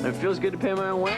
It feels good to pay my own way.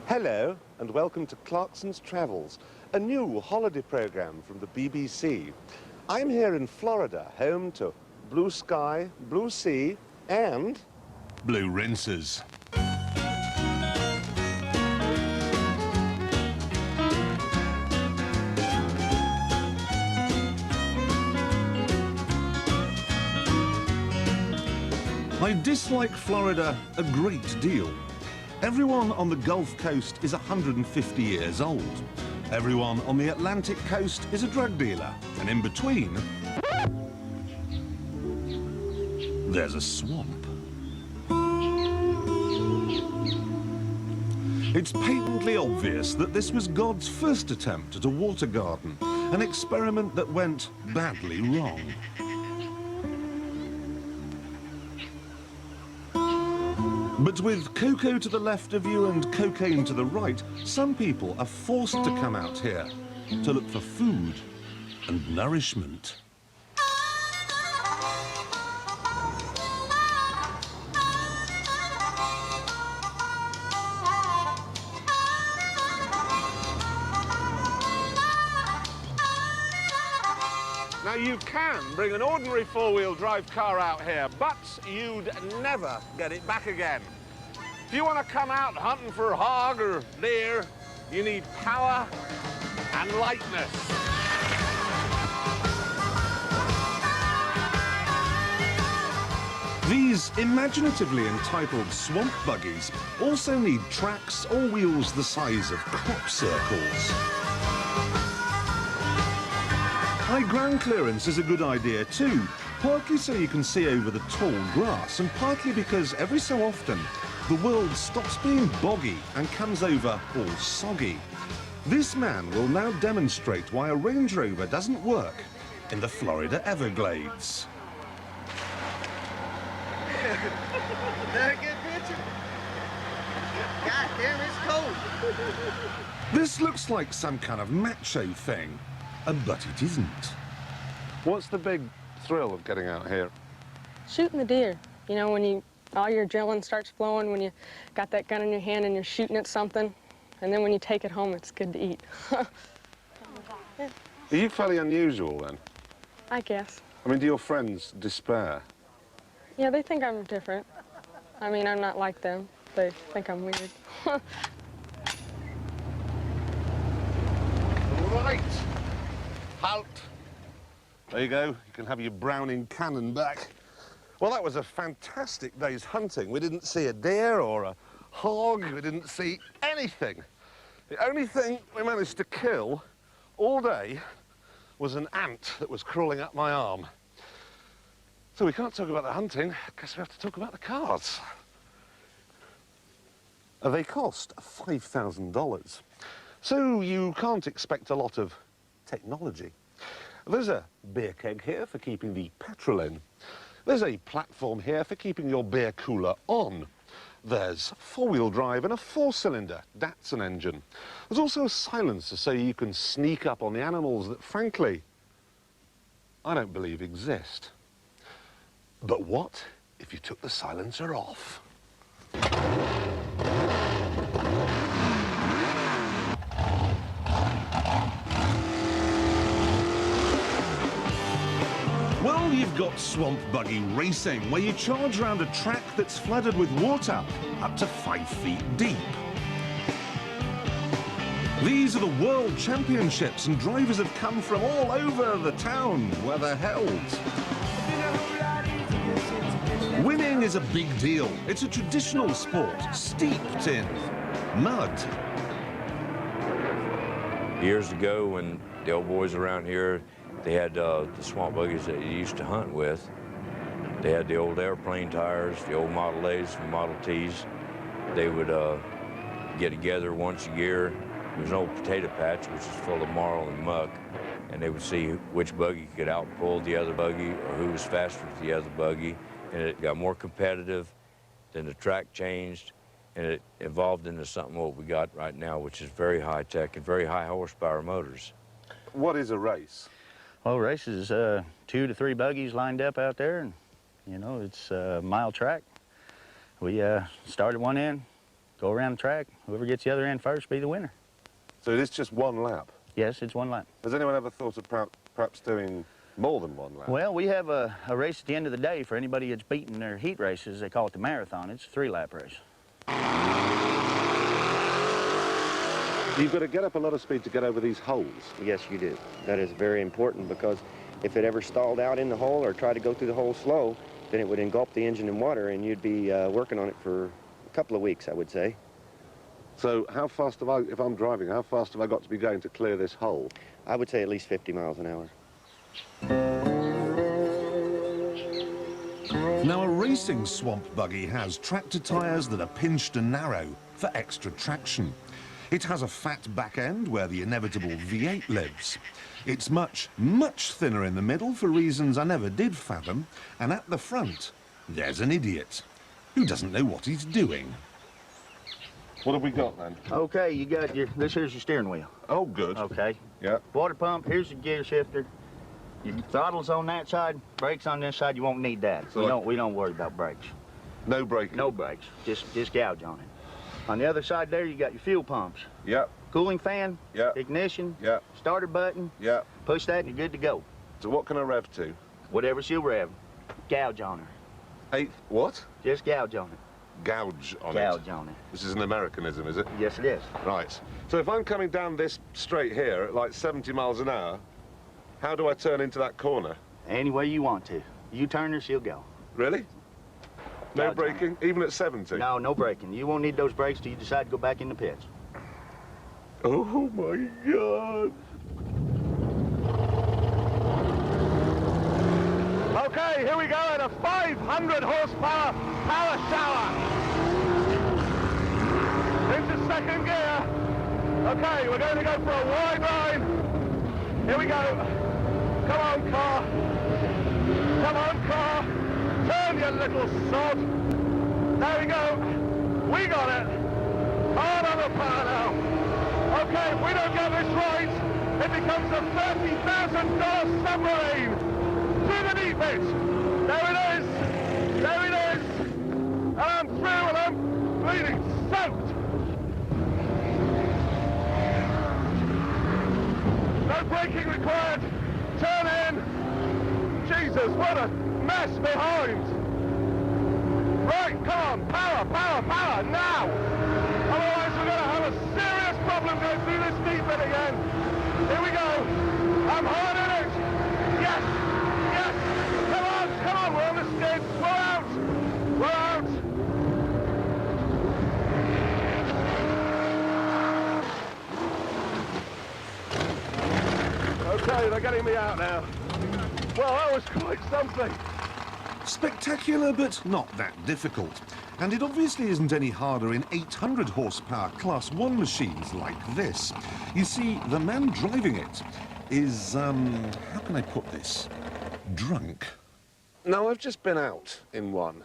Hello and welcome to Clarkson's Travels, a new holiday program from the BBC. I'm here in Florida, home to blue sky, blue sea and blue rinses. I dislike Florida a great deal. Everyone on the Gulf Coast is 150 years old. Everyone on the Atlantic coast is a drug dealer. And in between, there's a swamp. It's patently obvious that this was God's first attempt at a water garden, an experiment that went badly wrong. But with cocoa to the left of you and cocaine to the right, some people are forced to come out here to look for food and nourishment. Now, you can bring an ordinary four-wheel drive car out here, but you'd never get it back again. If you want to come out hunting for a hog or deer, you need power and lightness. These imaginatively entitled swamp buggies also need tracks or wheels the size of crop circles. High ground clearance is a good idea too, partly so you can see over the tall grass and partly because every so often the world stops being boggy and comes over all soggy. This man will now demonstrate why a Range Rover doesn't work in the Florida Everglades. That a good picture? God damn, it's cold. This looks like some kind of macho thing, but it isn't. What's the big thrill of getting out here? Shooting the deer. You know, when all your adrenaline starts flowing, when you got that gun in your hand and you're shooting at something, and then when you take it home, it's good to eat. Yeah. Are you fairly unusual then? I guess. I mean, do your friends despair? Yeah, they think I'm different. I mean, I'm not like them. They think I'm weird. Right. Halt. There you go. You can have your Browning cannon back. Well, that was a fantastic day's hunting. We didn't see a deer or a hog. We didn't see anything. The only thing we managed to kill all day was an ant that was crawling up my arm. So we can't talk about the hunting, because we have to talk about the cars. They cost $5,000. So you can't expect a lot of technology. There's a beer keg here for keeping the petrol in. There's a platform here for keeping your beer cooler on. There's four-wheel drive and a four-cylinder Datsun engine. There's also a silencer so you can sneak up on the animals that, frankly, I don't believe exist. But what if you took the silencer off? Well, you've got swamp buggy racing, where you charge around a track that's flooded with water up to 5 feet deep. These are the World Championships, and drivers have come from all over the town where they're held. Winning is a big deal. It's a traditional sport, steeped in mud. Years ago, when the old boys around here, they had the swamp buggies that you used to hunt with. They had the old airplane tires, the old Model A's and Model T's. They would get together once a year. There's an old potato patch, which is full of marl and muck, and they would see which buggy could outpull the other buggy or who was faster with the other buggy. And it got more competitive, then the track changed, and it evolved into something what we got right now, which is very high tech and very high horsepower motors. What is a race? Well, races, 2 to 3 buggies lined up out there, and you know, it's a mile track. We start at one end, go around the track. Whoever gets the other end first be the winner. So it is just one lap? Yes, it's one lap. Has anyone ever thought of perhaps doing more than one lap? Well, we have a race at the end of the day for anybody that's beaten their heat races. They call it the marathon. It's a 3-lap race. You've got to get up a lot of speed to get over these holes. Yes, you do. That is very important because if it ever stalled out in the hole or tried to go through the hole slow, then it would engulf the engine in water and you'd be working on it for a couple of weeks, I would say. So how fast have I, if I'm driving, how fast have I got to be going to clear this hole? I would say at least 50 miles an hour. Now, a racing swamp buggy has tractor tyres that are pinched and narrow for extra traction. It has a fat back end where the inevitable V8 lives. It's much, much thinner in the middle for reasons I never did fathom. And at the front, there's an idiot who doesn't know what he's doing. What have we got then? Okay, you got this here's your steering wheel. Oh, good. Okay. Yeah. Water pump, here's your gear shifter. Your throttle's on that side, brakes on this side, you won't need that. So we don't worry about brakes. No braking? No brakes, just gouge on it. On the other side there, you got your fuel pumps. Yep. Cooling fan, Yep. ignition, Yep. starter button. Yep. Push that and you're good to go. So what can I rev to? Whatever she'll rev, gouge on her. Eighth, what? Just gouge on it. Gouge on it. Gouge on it. This is an Americanism, is it? Yes, it is. Right. So if I'm coming down this straight here at like 70 miles an hour, how do I turn into that corner? Any way you want to. You turn her, she'll go. Really? No Gouge on braking, even at 70? No, no braking. You won't need those brakes till you decide to go back in the pits. Oh my God. Okay, here we go at a 500 horsepower power shower. Into second gear. Okay, we're going to go for a wide line. Here we go. Come on, car. Come on, car. Turn, you little sod. There we go. We got it. Hard on the power now. Okay, if we don't get this right, it becomes a $30,000 submarine. To the deep end. There it is. There it is. And I'm through and I'm bleeding soaked. No braking required. Turn in. Jesus, what a mess behind. Right, come on. Power, power, power, now. Otherwise we're going to have a serious problem going through this deep end again. Here we go. I'm hard in it. Yes. Yes. Come on, we're on the skids. We're out. We're out. Okay, they're getting me out now. Well, that was quite something. Spectacular, but not that difficult. And it obviously isn't any harder in 800 horsepower Class 1 machines like this. You see, the man driving it is, how can I put this? Drunk. No, I've just been out in one,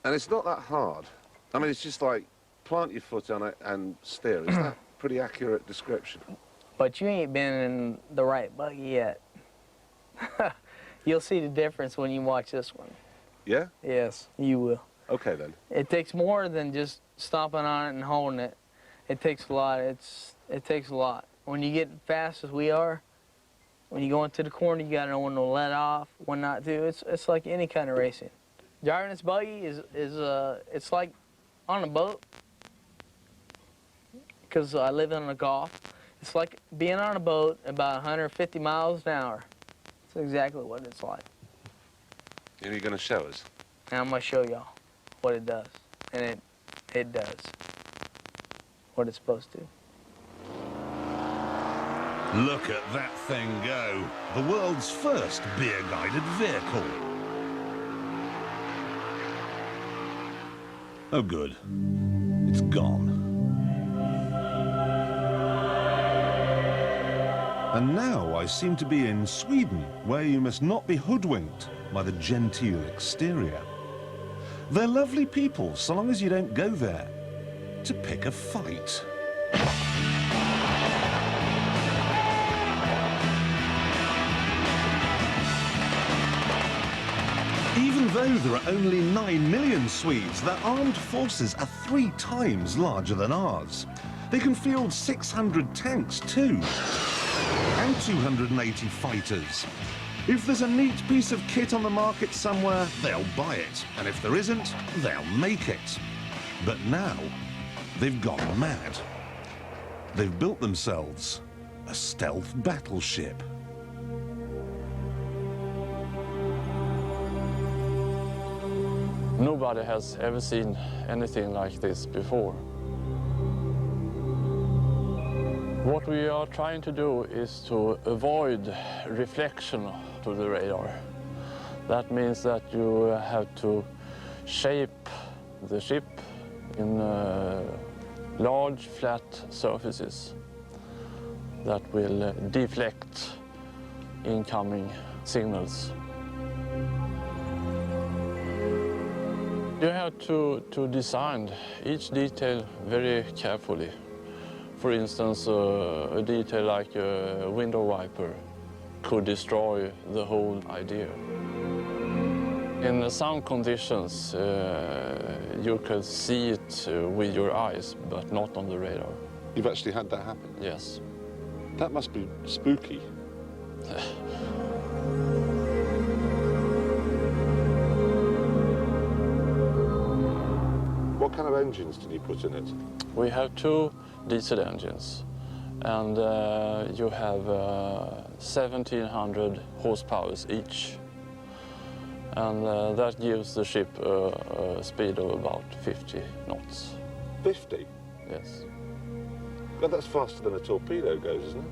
and it's not that hard. I mean, it's just like plant your foot on it and steer. Is that a pretty accurate description? But you ain't been in the right buggy yet. You'll see the difference when you watch this one. Yeah? Yes, you will. Okay, then. It takes more than just stomping on it and holding it. It takes a lot. It takes a lot. When you get fast as we are, when you go into the corner, you gotta know when to let off, when not to. It's like any kind of racing. Driving this buggy is it's like on a boat, because I live in a Gulf. It's like being on a boat about 150 miles an hour. That's exactly what it's like. And you're going to show us? And I'm gonna show y'all what it does, and it does what it's supposed to. Look at that thing go. The world's first beer-guided vehicle. Oh, good. It's gone. And now I seem to be in Sweden, where you must not be hoodwinked by the genteel exterior. They're lovely people, so long as you don't go there to pick a fight. Even though there are only 9 million Swedes, their armed forces are 3 times larger than ours. They can field 600 tanks too, and 280 fighters. If there's a neat piece of kit on the market somewhere, they'll buy it. And if there isn't, they'll make it. But now, they've gone mad. They've built themselves a stealth battleship. Nobody has ever seen anything like this before. What we are trying to do is to avoid reflection to the radar. That means that you have to shape the ship in large flat surfaces that will deflect incoming signals. You have to design each detail very carefully. For instance, a detail like a window wiper could destroy the whole idea. In some conditions, you could see it with your eyes, but not on the radar. You've actually had that happen? Yes. That must be spooky. What kind of engines did you put in it? We have 2 diesel engines, and you have 1,700 horsepower each. And that gives the ship a speed of about 50 knots. 50? Yes. God, that's faster than a torpedo goes, isn't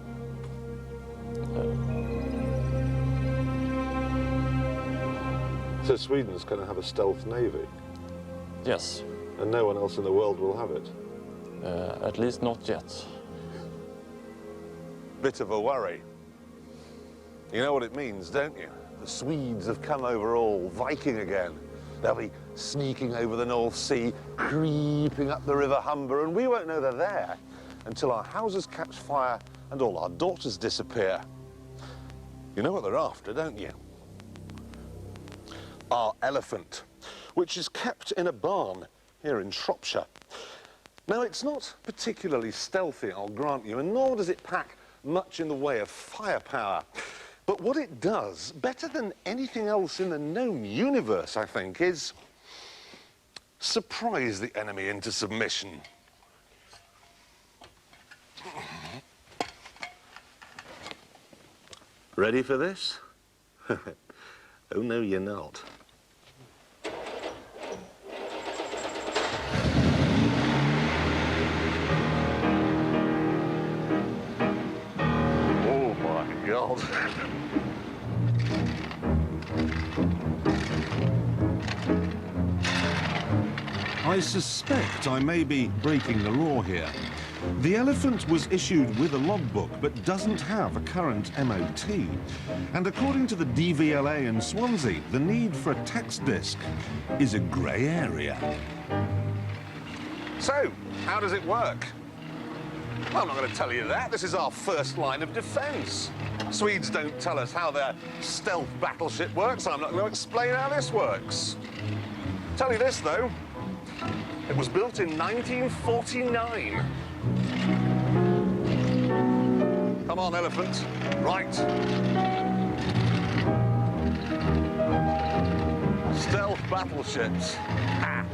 it? So Sweden's going to have a stealth navy? Yes. And no one else in the world will have it? At least not yet. Bit of a worry. You know what it means, don't you? The Swedes have come over all Viking again. They'll be sneaking over the North Sea, creeping up the River Humber, and we won't know they're there until our houses catch fire and all our daughters disappear. You know what they're after, don't you? Our elephant, which is kept in a barn here in Shropshire. Now, it's not particularly stealthy, I'll grant you, and nor does it pack much in the way of firepower. But what it does, better than anything else in the known universe, I think, is surprise the enemy into submission. Ready for this? Oh, no, you're not. Oh, my God. I suspect I may be breaking the law here. The Elephant was issued with a logbook but doesn't have a current MOT. And according to the DVLA in Swansea, the need for a text disc is a grey area. So, how does it work? Well, I'm not going to tell you that. This is our first line of defence. Swedes don't tell us how their stealth battleship works. I'm not going to explain how this works. Tell you this, though. It was built in 1949. Come on, Elephant. Right. Stealth battleships. Ha!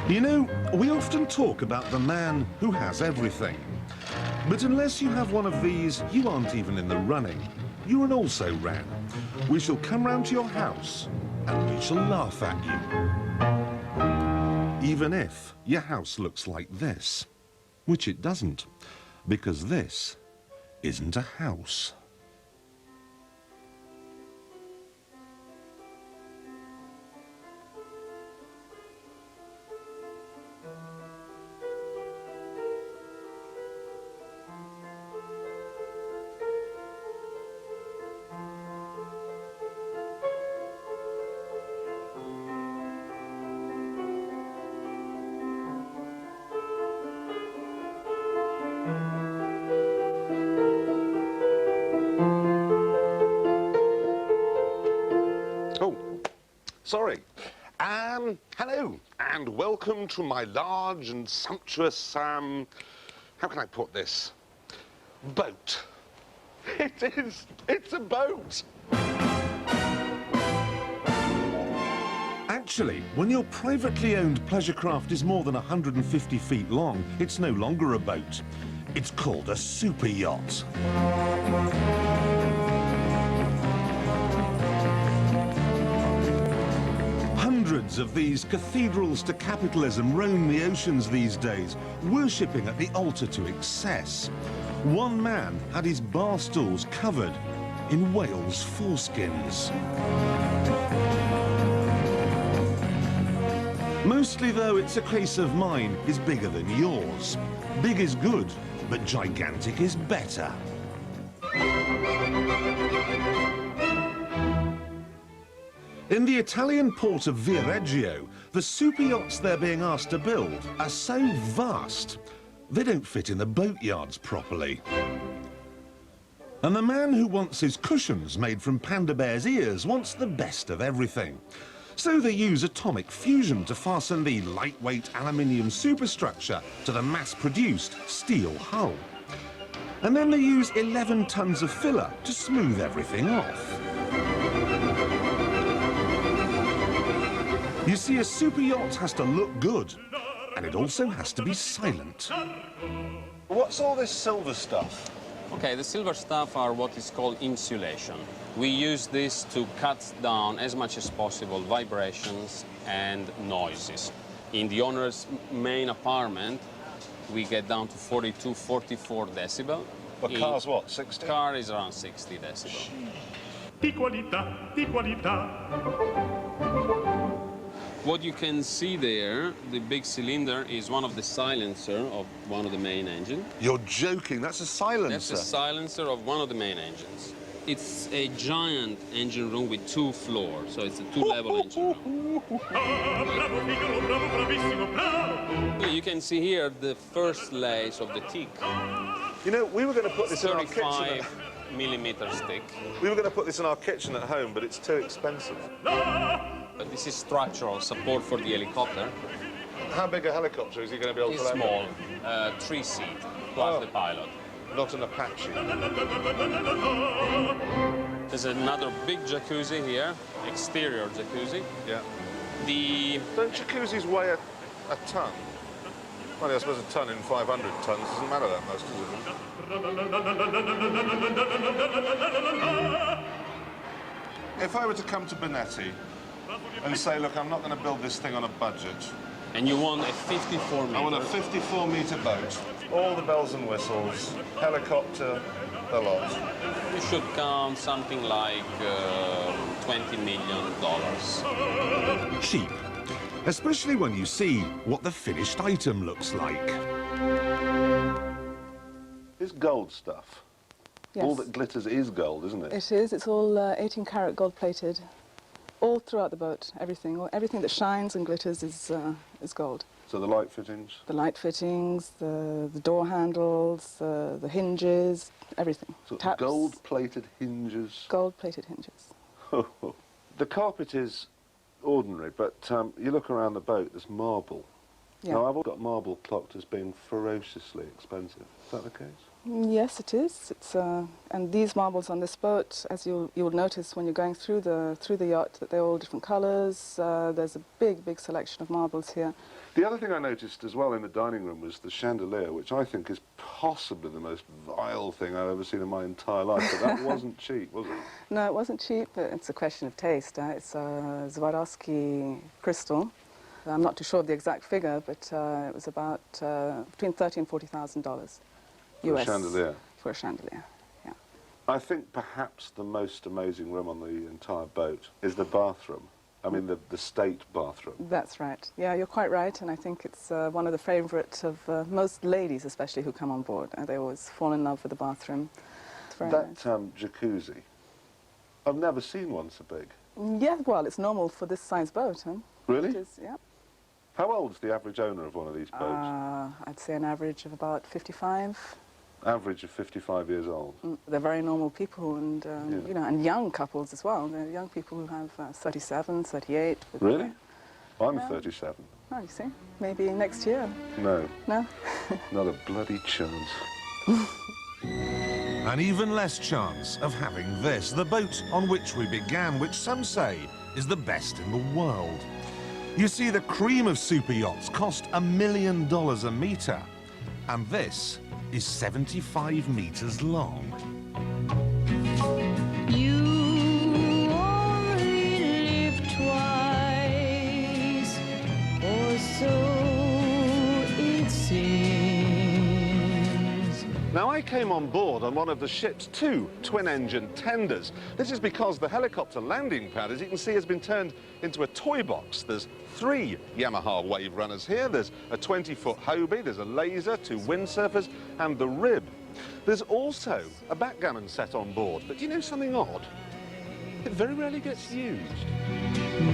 You know, we often talk about the man who has everything. But unless you have one of these, you aren't even in the running. You're an also-ran. We shall come round to your house and we shall laugh at you. Even if your house looks like this, which it doesn't, because this isn't a house. Sorry. Hello, and welcome to my large and sumptuous, how can I put this? Boat. It's a boat. Actually, when your privately owned pleasure craft is more than 150 feet long, it's no longer a boat. It's called a super yacht. Hundreds of these cathedrals to capitalism roam the oceans these days, worshipping at the altar to excess. One man had his bar stools covered in whales' foreskins. Mostly, though, it's a case of mine is bigger than yours. Big is good, but gigantic is better. In the Italian port of Viareggio, the super yachts they're being asked to build are so vast, they don't fit in the boatyards properly. And the man who wants his cushions made from panda bear's ears wants the best of everything. So they use atomic fusion to fasten the lightweight aluminium superstructure to the mass-produced steel hull. And then they use 11 tons of filler to smooth everything off. You see, a super yacht has to look good, and it also has to be silent. What's all this silver stuff? Okay, the silver stuff are what is called insulation. We use this to cut down as much as possible vibrations and noises. In the owner's main apartment, we get down to 42, 44 decibel. But car's what, 60? Car is around 60 decibel. Di qualità, di qualità. What you can see there, the big cylinder, is one of the silencer of one of the main engines. You're joking, that's a silencer. That's a silencer of one of the main engines. It's a giant engine room with 2 floors, so it's a 2-level engine room. You can see here the first layers of the teak. You know, we were going to put this in our kitchen. 35mm stick. We were going to put this in our kitchen at home, but it's too expensive. But this is structural support for the helicopter. How big a helicopter is he going to be able It's to land? small, 3-seat, plus the pilot. Not an Apache. There's another big jacuzzi here, exterior jacuzzi. Yeah. The Don't jacuzzis weigh a ton? Well, I suppose a ton in 500 tons doesn't matter that much, does it? If I were to come to Bonetti and say, look, I'm not going to build this thing on a budget. And you want a 54 meter. I want a 54-metre boat. All the bells and whistles, helicopter, the lot. You should count something like $20 million. Cheap, especially when you see what the finished item looks like. It's gold stuff. Yes. All that glitters is gold, isn't it? It is. It's all 18-karat gold-plated. All throughout the boat, everything that shines and glitters is gold. So the light fittings? The light fittings, the door handles, the hinges, everything. So Taps. gold-plated hinges. Gold-plated hinges. The carpet is ordinary, but you look around the boat, there's marble. Yeah. Now, I've got marble clocked as being ferociously expensive. Is that the case? Yes, it is. It's and these marbles on this boat, as you'll notice when you're going through the yacht, that they're all different colours. There's a big selection of marbles here. The other thing I noticed as well in the dining room was the chandelier, which I think is possibly the most vile thing I've ever seen in my entire life. But that wasn't cheap, was it? No, it wasn't cheap, but it's a question of taste. It's a Swarovski crystal. I'm not too sure of the exact figure, but it was about between $30,000 and $40,000 US. For a chandelier? For a chandelier, yeah. I think perhaps the most amazing room on the entire boat is the bathroom. I mean, the state bathroom. That's right. Yeah, you're quite right, and I think it's one of the favourites of most ladies, especially who come on board. They always fall in love with the bathroom. It's very That nice. jacuzzi, I've never seen one so big. Yeah, well, it's normal for this size boat, huh? Really? It is, yeah. How old's the average owner of one of these boats? I'd say an average of about 55. Average of 55 years old. They're very normal people, and you know, and young couples as well. They're young people who have 37, 38. Really? I'm 37. Oh, you see, maybe next year. No. No? Not a bloody chance. An even less chance of having this, the boat on which we began, which some say is the best in the world. You see, the cream of super yachts cost $1 million a metre, and this is 75 metres long. You only live twice, or so it seems. Now, I came on board on one of the ship's 2 twin-engine tenders. This is because the helicopter landing pad, as you can see, has been turned into a toy box. There's 3 Yamaha wave runners here. There's a 20-foot Hobie, there's a laser, 2 windsurfers, and the rib. There's also a backgammon set on board. But do you know something odd? It very rarely gets used.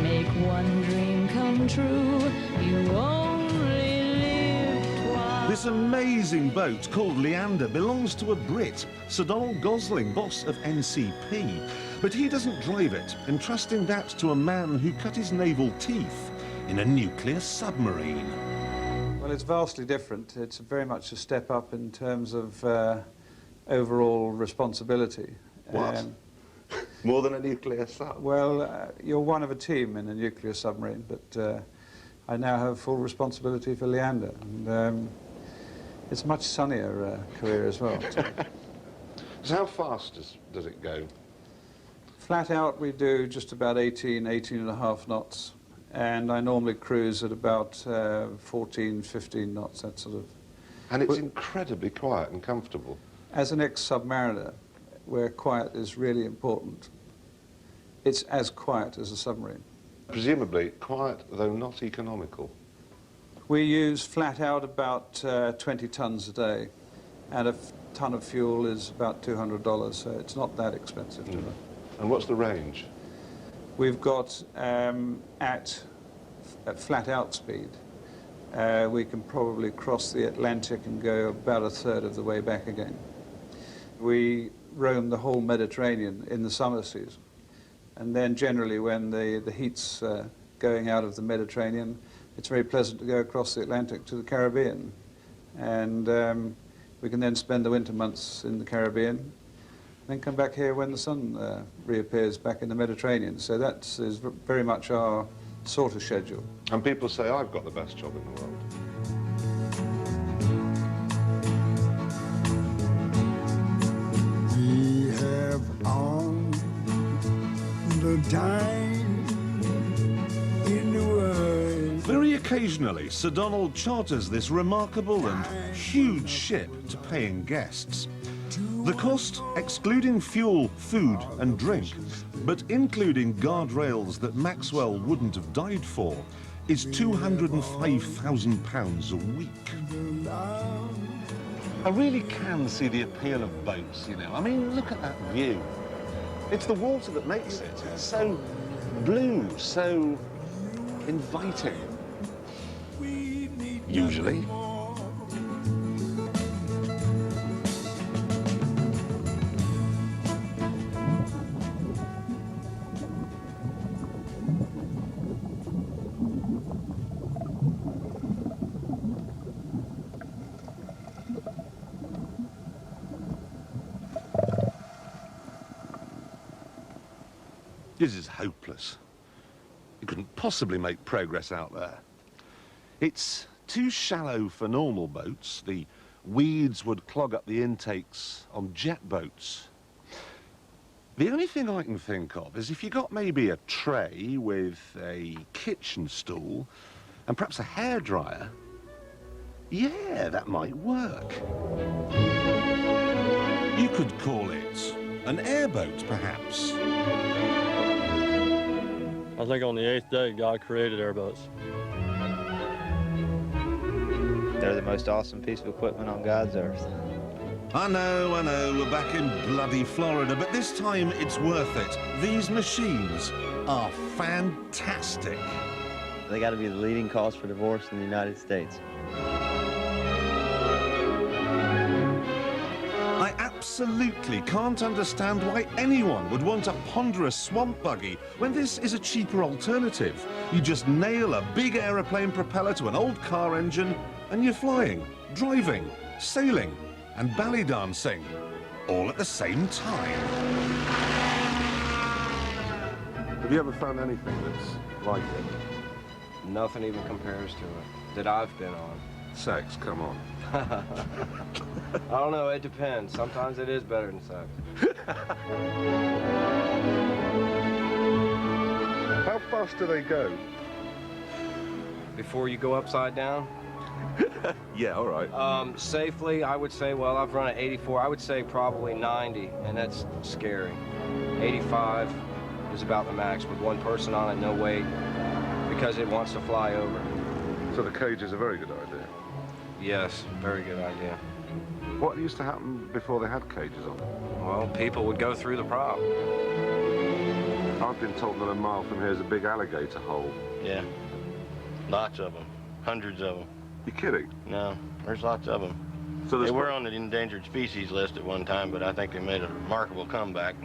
Make one dream come true, you only live twice. This amazing boat called Leander belongs to a Brit, Sir Donald Gosling, boss of NCP. But he doesn't drive it, entrusting that to a man who cut his naval teeth in a nuclear submarine. Well, it's vastly different. It's very much a step up in terms of overall responsibility. What? More than a nuclear sub? Well, you're one of a team in a nuclear submarine, but I now have full responsibility for Leander, and it's a much sunnier career as well. So how fast does it go? Flat out, we do just about 18 and a half knots, and I normally cruise at about 14, 15 knots, that sort of. And it's incredibly quiet and comfortable. As an ex-submariner, where quiet is really important, it's as quiet as a submarine. Presumably quiet, though not economical. We use flat out about 20 tons a day, and a ton of fuel is about $200, so it's not that expensive to run. And what's the range? We've got, at flat out speed, we can probably cross the Atlantic and go about a third of the way back again. We roam the whole Mediterranean in the summer season, and then generally when the heat's going out of the Mediterranean, it's very pleasant to go across the Atlantic to the Caribbean, and we can then spend the winter months in the Caribbean, then come back here when the sun reappears back in the Mediterranean. So that is very much our sort of schedule. And people say I've got the best job in the world. We have all the time in the world. Very occasionally, Sir Donald charters this remarkable and huge ship to paying guests. The cost, excluding fuel, food and drink, but including guardrails that Maxwell wouldn't have died for, is £205,000 a week. I really can see the appeal of boats, you know. I mean, look at that view. It's the water that makes it. It's so blue, so inviting. Usually. This is hopeless. You couldn't possibly make progress out there. It's too shallow for normal boats. The weeds would clog up the intakes on jet boats. The only thing I can think of is if you got maybe a tray with a kitchen stool and perhaps a hairdryer, yeah, that might work. You could call it an airboat, perhaps. I think on the 8th day, God created airboats. They're the most awesome piece of equipment on God's earth. I know, we're back in bloody Florida, but this time it's worth it. These machines are fantastic. They got to be the leading cause for divorce in the United States. absolutely can't understand why anyone would want a ponderous swamp buggy when this is a cheaper alternative. You just nail a big aeroplane propeller to an old car engine and you're flying, driving, sailing and ballet dancing all at the same time. Have you ever found anything that's like it? Nothing even compares to it that I've been on. Sex, come on. I don't know, it depends. Sometimes it is better than sex. How fast do they go? Before you go upside down? Yeah, all right. Safely, I would say, well, I've run at 84. I would say probably 90, and that's scary. 85 is about the max with one person on it, no weight, because it wants to fly over. So the cage is a very good idea? Yes, very good idea. What used to happen before they had cages on? Well, people would go through the prop. I've been told that a mile from here is a big alligator hole. Yeah, lots of them, hundreds of them. You kidding? No, there's lots of them. So they were on the endangered species list at one time, but I think they made a remarkable comeback.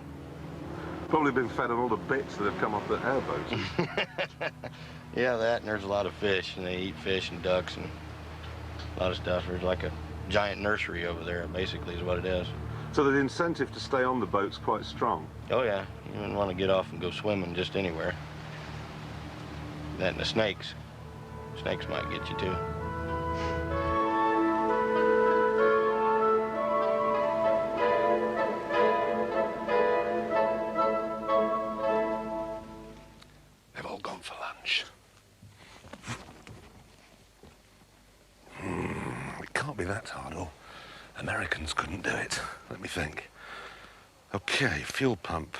Probably been fed on all the bits that have come off the airboats. Yeah, that, and there's a lot of fish, and they eat fish and ducks and a lot of stuff. There's like a giant nursery over there, basically, is what it is. So the incentive to stay on the boat's quite strong? Oh, yeah. You wouldn't want to get off and go swimming just anywhere. That and the snakes. Snakes might get you, too. They've all gone for lunch. It can't be that hard, or Americans couldn't do it. Let me think. Okay, fuel pump,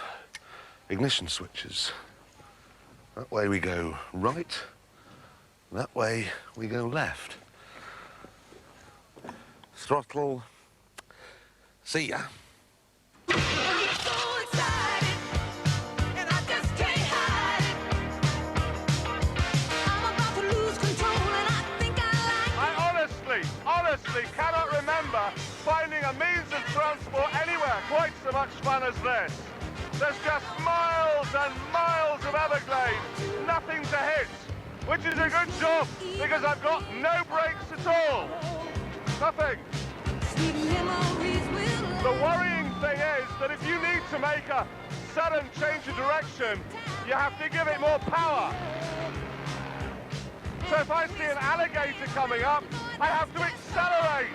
ignition switches. That way we go right, that way we go left. Throttle, see ya. Honestly cannot remember finding a means of transport anywhere quite so much fun as this. There's just miles and miles of Everglades, nothing to hit, which is a good job because I've got no brakes at all. Nothing. The worrying thing is that if you need to make a sudden change of direction, you have to give it more power. So if I see an alligator coming up, I have to accelerate.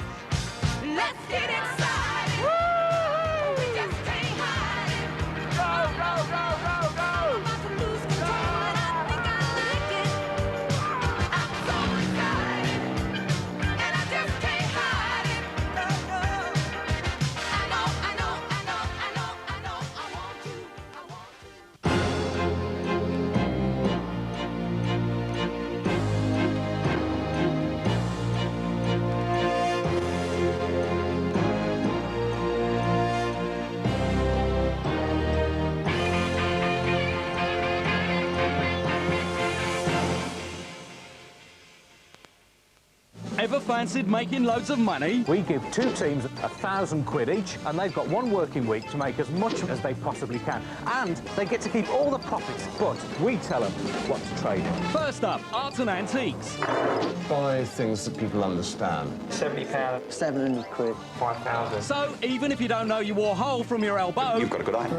Let's get excited. Woo! We just can't hide it. Go, go, go, go, go. I'm about to lose control and I think I like it. I'm so excited and I just can't hide it. No, no. I know, I know, I know, I know, I know. I want you, I want Ever fancied making loads of money? We give two teams £1,000 each, and they've got one working week to make as much as they possibly can. And they get to keep all the profits, but we tell them what to trade in. First up, arts and antiques. Buy things that people understand. £70. £700. 5,000. So even if you don't know your Warhol from your elbow... You've got a good eye.